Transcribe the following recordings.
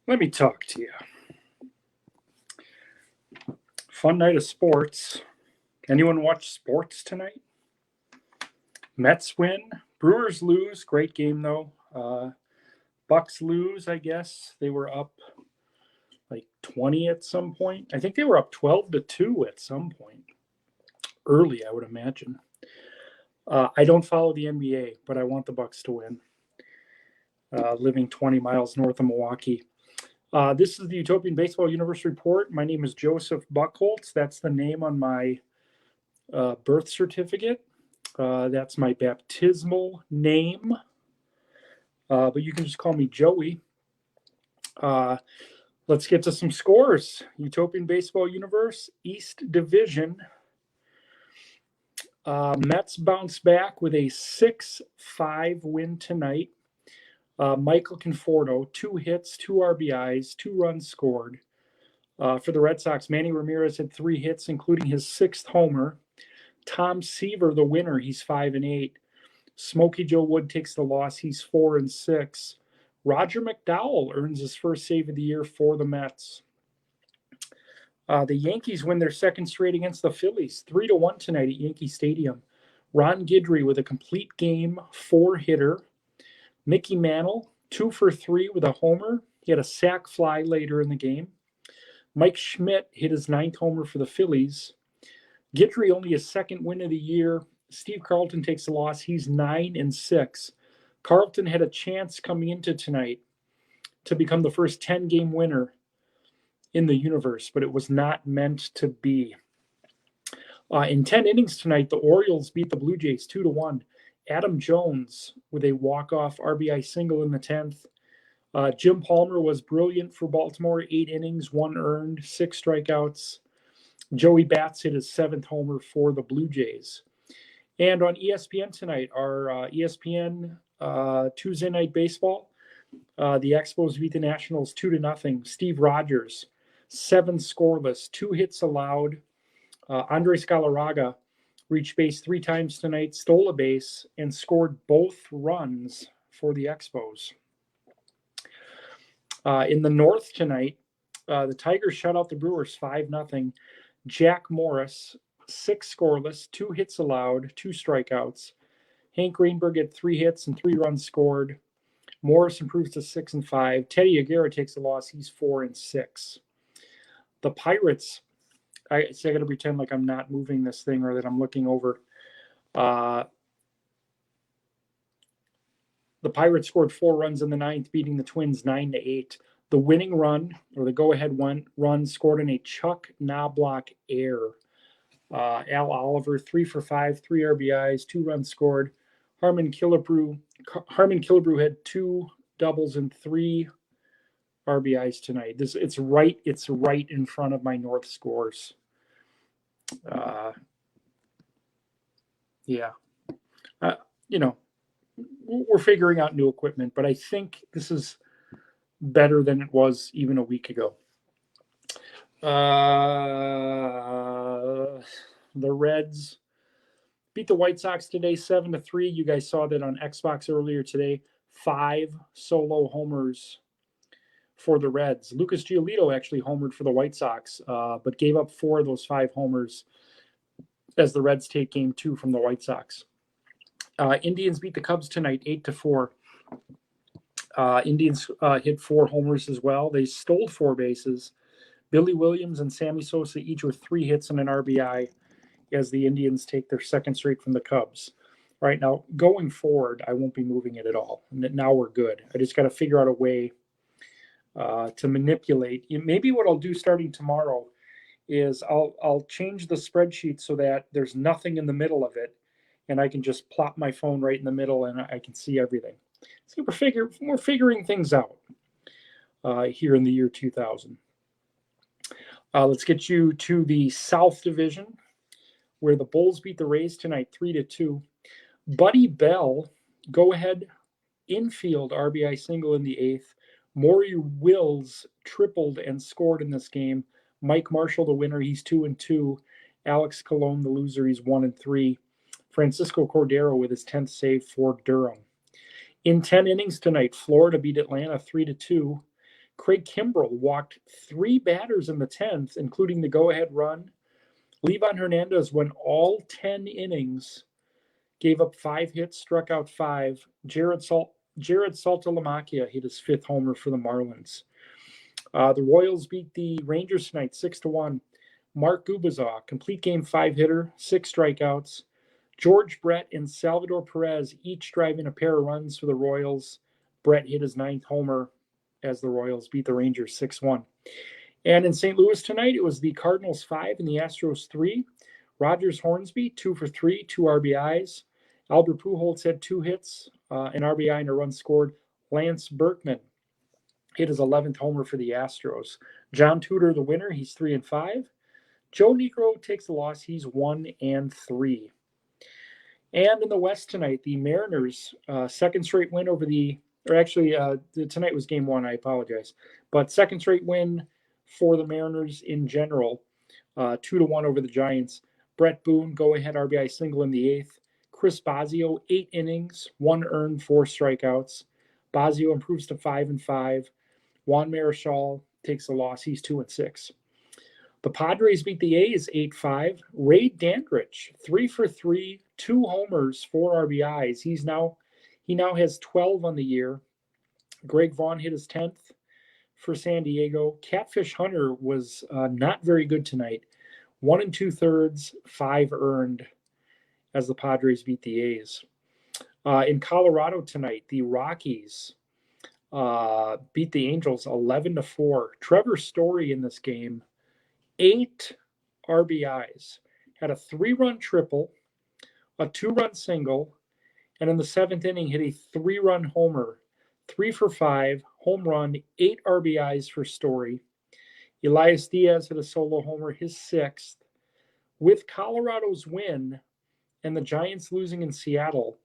Let me talk to you. Fun night of sports. Anyone watch sports tonight? Mets win. Brewers lose. Great game though. Bucks lose. I guess they were up like 20 at some point. I think they were up 12-2 at some point. Early, I would imagine. I don't follow the NBA, but I want the Bucks to win. Living 20 miles north of Milwaukee. This is the Utopian Baseball Universe Report. My name is Joseph Buckholtz. That's the name on my birth certificate. That's my baptismal name. But you can just call me Joey. Let's get to some scores. Utopian Baseball Universe, East Division. Mets bounce back with a 6-5 win tonight. Michael Conforto, 2 hits, 2 RBIs, 2 runs scored. For the Red Sox, Manny Ramirez had 3 hits, including his 6th homer. Tom Seaver, the winner, he's 5-8. Smokey Joe Wood takes the loss, he's 4-6. Roger McDowell earns his first save of the year for the Mets. The Yankees win their second straight against the Phillies, 3-1 tonight at Yankee Stadium. Ron Guidry with a complete game 4-hitter. Mickey Mantle, 2 for 3 with a homer. He had a sac fly later in the game. Mike Schmidt hit his 9th homer for the Phillies. Guidry only his 2nd win of the year. Steve Carlton takes the loss. He's 9-6. Carlton had a chance coming into tonight to become the first 10-game winner in the universe, but it was not meant to be. In 10 innings tonight, the Orioles beat the Blue Jays 2-1. Adam Jones with a walk-off RBI single in the 10th. Jim Palmer was brilliant for Baltimore. 8 innings, 1 earned, 6 strikeouts. Joey Bats hit his 7th homer for the Blue Jays. And on ESPN tonight, our ESPN Tuesday Night Baseball, the Expos beat the Nationals 2-0. Steve Rogers, 7 scoreless, 2 hits allowed. Andres Galarraga reached base 3 times tonight, stole a base, and scored both runs for the Expos. In the North tonight, the Tigers shut out the Brewers 5-0. Jack Morris, 6 scoreless, 2 hits allowed, 2 strikeouts. Hank Greenberg had 3 hits and 3 runs scored. Morris improves to 6-5. Teddy Aguirre takes a loss. He's 4-6. The Pirates, I got to pretend like I'm not moving this thing or that I'm looking over. The Pirates scored 4 runs in the 9th, beating the Twins 9-8. The winning run, or the go-ahead run, scored in a Chuck Knobloch error. Al Oliver, 3 for 5, 3 RBIs, 2 runs scored. Harmon Killebrew had 2 doubles and 3 RBIs tonight. It's right in front of my North scores. We're figuring out new equipment, but I think this is better than it was even a week ago. The Reds beat the White Sox today 7-3. You guys saw that on Xbox earlier today. 5 solo homers for the Reds. Lucas Giolito actually homered for the White Sox, but gave up 4 of those 5 homers as the Reds take game 2 from the White Sox. Indians beat the Cubs tonight 8-4. Indians hit 4 homers as well. They stole 4 bases. Billy Williams and Sammy Sosa each with 3 hits and an RBI as the Indians take their 2nd straight from the Cubs. All right, now going forward, I won't be moving it at all. Now we're good. I just got to figure out a way to manipulate. Maybe what I'll do starting tomorrow is I'll change the spreadsheet so that there's nothing in the middle of it, and I can just plop my phone right in the middle and I can see everything. So we're figuring things out here in the year 2000. Let's get you to the South Division, where the Bulls beat the Rays tonight 3-2. Buddy Bell, go-ahead infield RBI single in the 8th. Maury Wills tripled and scored in this game. Mike Marshall, the winner, he's 2-2. Alex Colon, the loser, he's 1-3. Francisco Cordero with his 10th save for Durham. In 10 innings tonight, Florida beat Atlanta 3-2. Craig Kimbrell walked 3 batters in the 10th, including the go-ahead run. Livan Hernandez went all 10 innings, gave up 5 hits, struck out 5. Jared Saltalamacchia hit his 5th homer for the Marlins. The Royals beat the Rangers tonight 6-1. Mark Gubazaw, complete game 5 hitter, 6 strikeouts. George Brett and Salvador Perez each driving a pair of runs for the Royals. Brett hit his 9th homer as the Royals beat the Rangers 6-1. And in St. Louis tonight, it was the Cardinals 5 and the Astros 3. Rogers Hornsby, 2 for 3, 2 RBIs. Albert Pujols had 2 hits, an RBI and a run scored. Lance Berkman hit his 11th homer for the Astros. John Tudor, the winner, he's 3 and 5. Joe Negro takes the loss. He's 1 and 3. And in the West tonight, the Mariners, second straight win over tonight was game 1, I apologize. But second straight win for the Mariners in general, 2-1 over the Giants. Brett Boone, go-ahead RBI single in the 8th. Chris Bosio, 8 innings, 1 earned, 4 strikeouts. Bosio improves to 5 and 5. Juan Marichal takes the loss. He's 2 and 6. The Padres beat the A's 8-5. Ray Dandridge, 3 for 3, 2 homers, 4 RBIs. He now has 12 on the year. Greg Vaughn hit his 10th for San Diego. Catfish Hunter was not very good tonight. 1 2/3, 5 earned as the Padres beat the A's. In Colorado tonight, the Rockies beat the Angels 11-4. Trevor Story in this game, 8 RBIs, had a 3-run triple, a 2-run single, and in the 7th inning hit a 3-run homer, 3 for 5, home run, 8 RBIs for Story. Elias Diaz hit a solo homer, his 6th. With Colorado's win and the Giants losing in Seattle,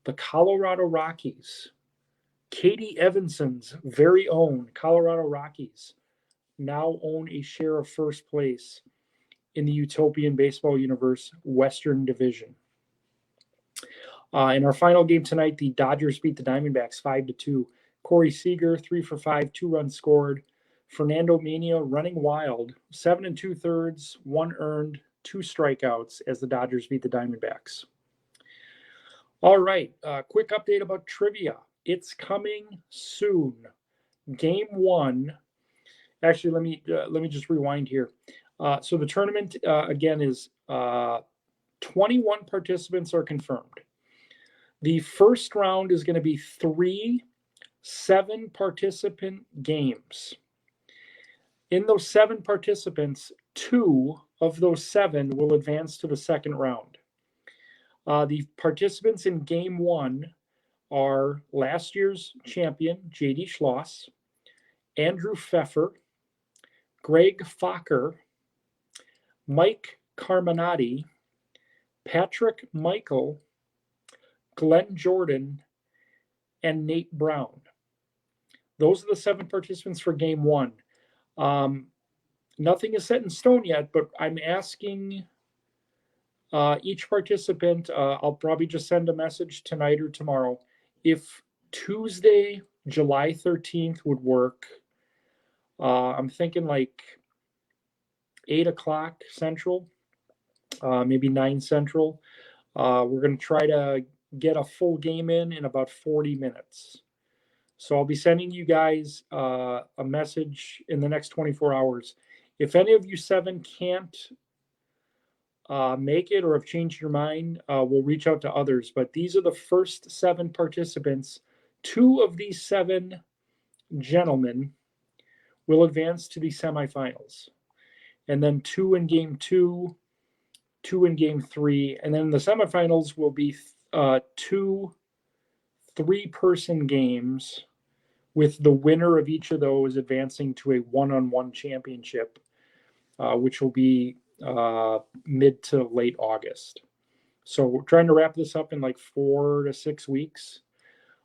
the Colorado Rockies, Katie Evanson's very own Colorado Rockies, now own a share of first place in the Utopian Baseball Universe Western Division. In our final game tonight, the Dodgers beat the Diamondbacks 5-2. Corey Seager, 3 for 5, 2 runs scored. Fernando Mania running wild, 7 2/3, 1 earned, 2 strikeouts as the Dodgers beat the Diamondbacks. All right, quick update about trivia. It's coming soon. Game 1. Actually, let me just rewind here. So the tournament again is 21 participants are confirmed. The first round is going to be 3 7-participant games. In those 7 participants, 2 of those 7 will advance to the second round. The participants in Game 1 are last year's champion, J.D. Schloss, Andrew Pfeffer, Greg Fokker, Mike Carminati, Patrick Michael, Glenn Jordan, and Nate Brown. Those are the 7 participants for Game 1. Nothing is set in stone yet, but I'm asking each participant, I'll probably just send a message tonight or tomorrow, if Tuesday, July 13th would work. I'm thinking like 8 o'clock Central, maybe 9 Central. We're going to try to get a full game in about 40 minutes. So I'll be sending you guys a message in the next 24 hours. If any of you 7 can't make it or have changed your mind, we'll reach out to others. But these are the first 7 participants. 2 of these 7 gentlemen will advance to the semifinals. And then 2 in Game 2, 2 in Game 3. And then the semifinals will be 2 3-person games, with the winner of each of those advancing to a one-on-one championship, which will be mid to late August. So we're trying to wrap this up in like 4 to 6 weeks.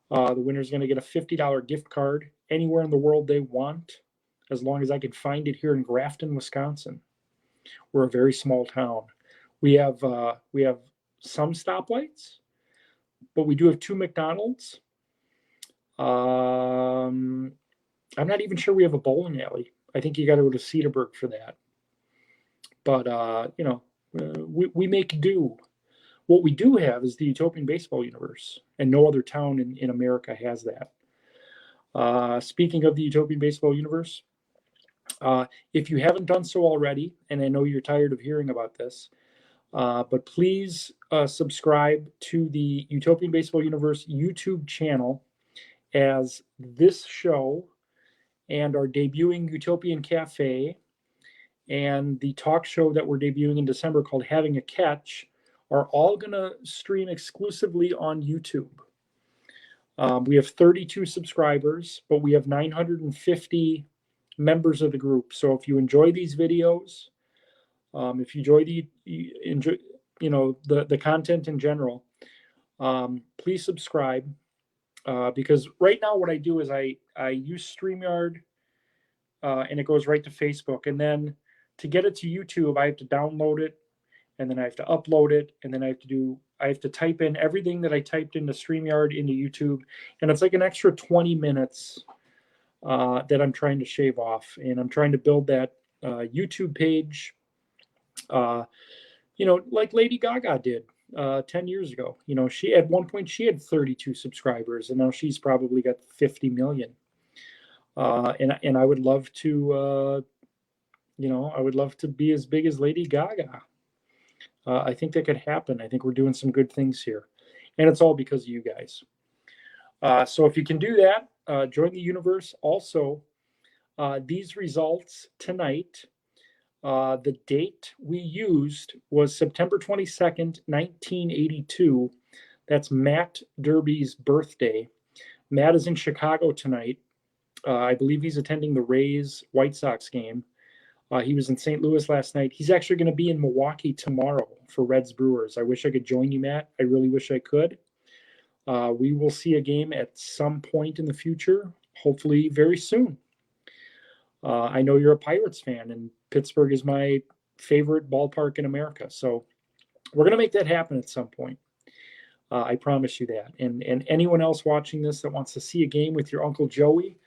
The winner's going to get a $50 gift card anywhere in the world they want, as long as I can find it here in Grafton, Wisconsin. We're a very small town. We have some stoplights, but we do have 2 McDonald's. I'm not even sure we have a bowling alley. I think you got to go to Cedarburg for that. But we make do. What we do have is the Utopian Baseball Universe, and no other town in America has that. Speaking of the Utopian Baseball Universe, if you haven't done so already, and I know you're tired of hearing about this, but please subscribe to the Utopian Baseball Universe YouTube channel, as this show and our debuting Utopian Cafe and the talk show that we're debuting in December called Having a Catch are all going to stream exclusively on YouTube. We have 32 subscribers, but we have 950 members of the group. So if you enjoy these videos, if you enjoy the content in general, please subscribe. Because right now what I do is I use StreamYard, and it goes right to Facebook. And then to get it to YouTube, I have to download it, and then I have to upload it, and then I have to type in everything that I typed into StreamYard into YouTube, and it's like an extra 20 minutes that I'm trying to shave off, and I'm trying to build that YouTube page, like Lady Gaga did 10 years ago. She at one point she had 32 subscribers, and now she's probably got 50 million. And I would love to, I would love to be as big as Lady Gaga. I think that could happen. I think we're doing some good things here, and it's all because of you guys. So if you can do that, join the universe. Also, these results tonight, the date we used was September 22nd, 1982. That's Matt Derby's birthday. Matt is in Chicago tonight. I believe he's attending the Rays White Sox game. He was in St. Louis last night. He's actually going to be in Milwaukee tomorrow for Reds Brewers. I wish I could join you, Matt. I really wish I could. We will see a game at some point in the future, hopefully very soon. I know you're a Pirates fan, and Pittsburgh is my favorite ballpark in America. So we're going to make that happen at some point. I promise you that. And anyone else watching this that wants to see a game with your Uncle Joey,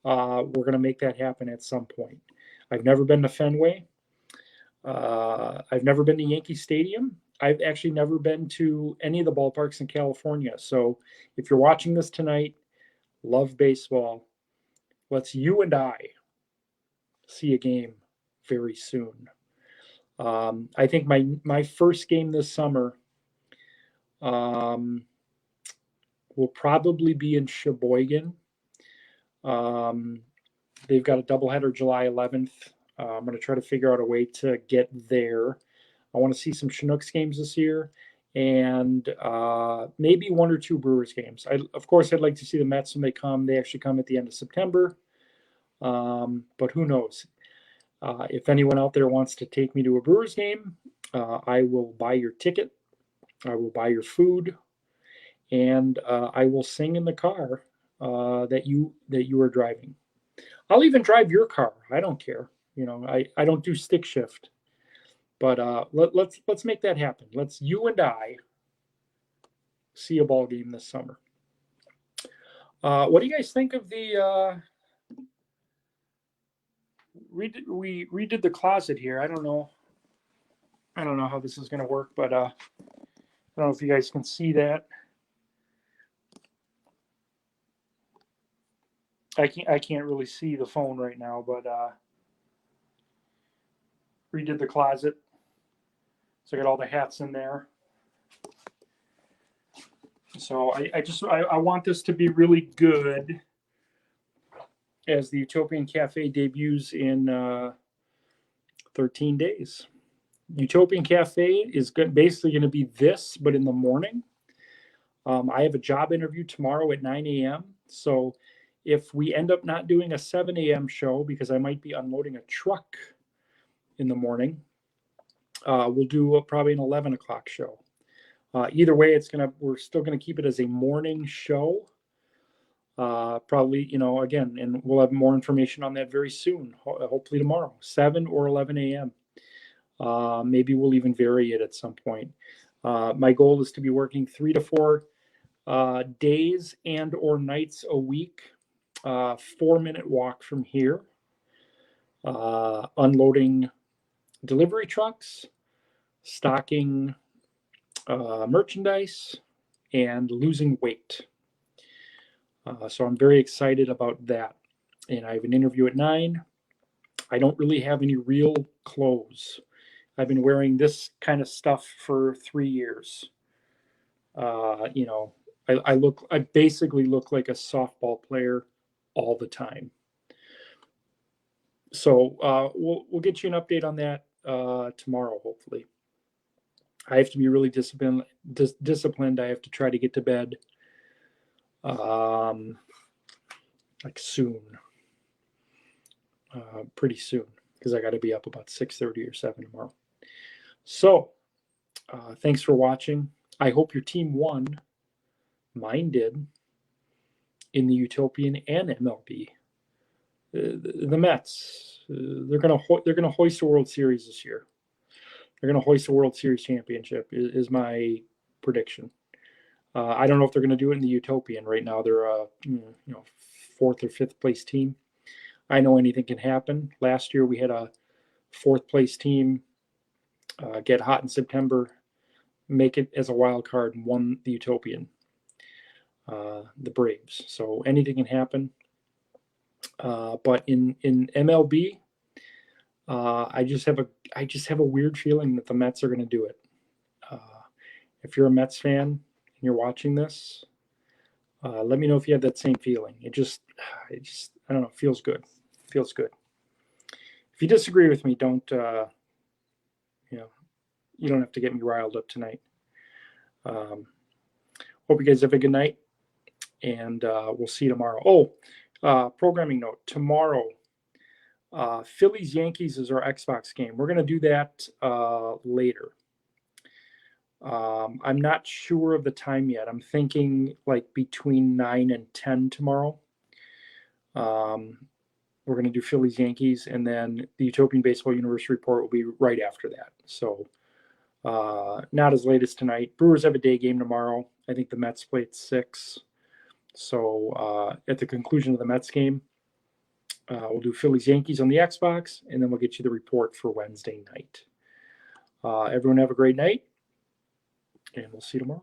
we're going to make that happen at some point. I've never been to Fenway. I've never been to Yankee Stadium. I've actually never been to any of the ballparks in California. So if you're watching this tonight, love baseball. Let's you and I see a game very soon. I think my first game this summer will probably be in Sheboygan. They've got a doubleheader July 11th. I'm going to try to figure out a way to get there. I want to see some Chinooks games this year, and maybe one or two Brewers games. Of course, I'd like to see the Mets when they come. They actually come at the end of September, but who knows? If anyone out there wants to take me to a Brewers game, I will buy your ticket. I will buy your food, and I will sing in the car that you are driving. I'll even drive your car. I don't care. I don't do stick shift. But let's make that happen. Let's you and I see a ball game this summer. What do you guys think of the? We redid the closet here. I don't know how this is going to work, but I don't know if you guys can see that. I can't really see the phone right now, but redid the closet. So I got all the hats in there. So I want this to be really good as the Utopian Cafe debuts in 13 days. Utopian Cafe is basically going to be this, but in the morning. I have a job interview tomorrow at 9 a.m. So if we end up not doing a 7 a.m. show because I might be unloading a truck in the morning, we'll do probably an 11 o'clock show. Either way, we're still gonna keep it as a morning show. Probably, again, and we'll have more information on that very soon. Hopefully tomorrow, 7 or 11 a.m. Maybe we'll even vary it at some point. My goal is to be working 3 to 4 days and or nights a week. 4-minute walk from here, unloading delivery trucks, stocking merchandise, and losing weight. So I'm very excited about that. And I have an interview at 9. I don't really have any real clothes. I've been wearing this kind of stuff for 3 years. You know, I basically look like a softball player all the time. So we'll get you an update on that tomorrow, hopefully. I have to be really disciplined. I have to try to get to bed like soon, pretty soon, because I got to be up about 6:30 or 7 tomorrow. So thanks for watching. I hope your team won. Mine did in the Utopian and MLB. The Mets, they're gonna hoist a World Series this year. They're gonna hoist a World Series championship is my prediction. I don't know if they're gonna do it in the Utopian. Right now, they're a 4th or 5th place team. I know anything can happen. Last year we had a 4th place team get hot in September, make it as a wild card, and won the Utopian. The Braves. So anything can happen. But in MLB, I just have a weird feeling that the Mets are going to do it. If you're a Mets fan and you're watching this, let me know if you have that same feeling. It just I don't know, feels good. Feels good. If you disagree with me, don't you don't have to get me riled up tonight. Hope you guys have a good night, and we'll see you tomorrow. Programming note, tomorrow, Phillies Yankees is our Xbox game. We're going to do that later. I'm not sure of the time yet. I'm thinking like between 9 and 10 tomorrow. We're going to do Phillies Yankees, and then the Utopian Baseball Universe report will be right after that. So not as late as tonight. Brewers have a day game tomorrow. I think the Mets play at 6. So at the conclusion of the Mets game, we'll do Phillies Yankees on the Xbox, and then we'll get you the report for Wednesday night. Everyone have a great night, and we'll see you tomorrow.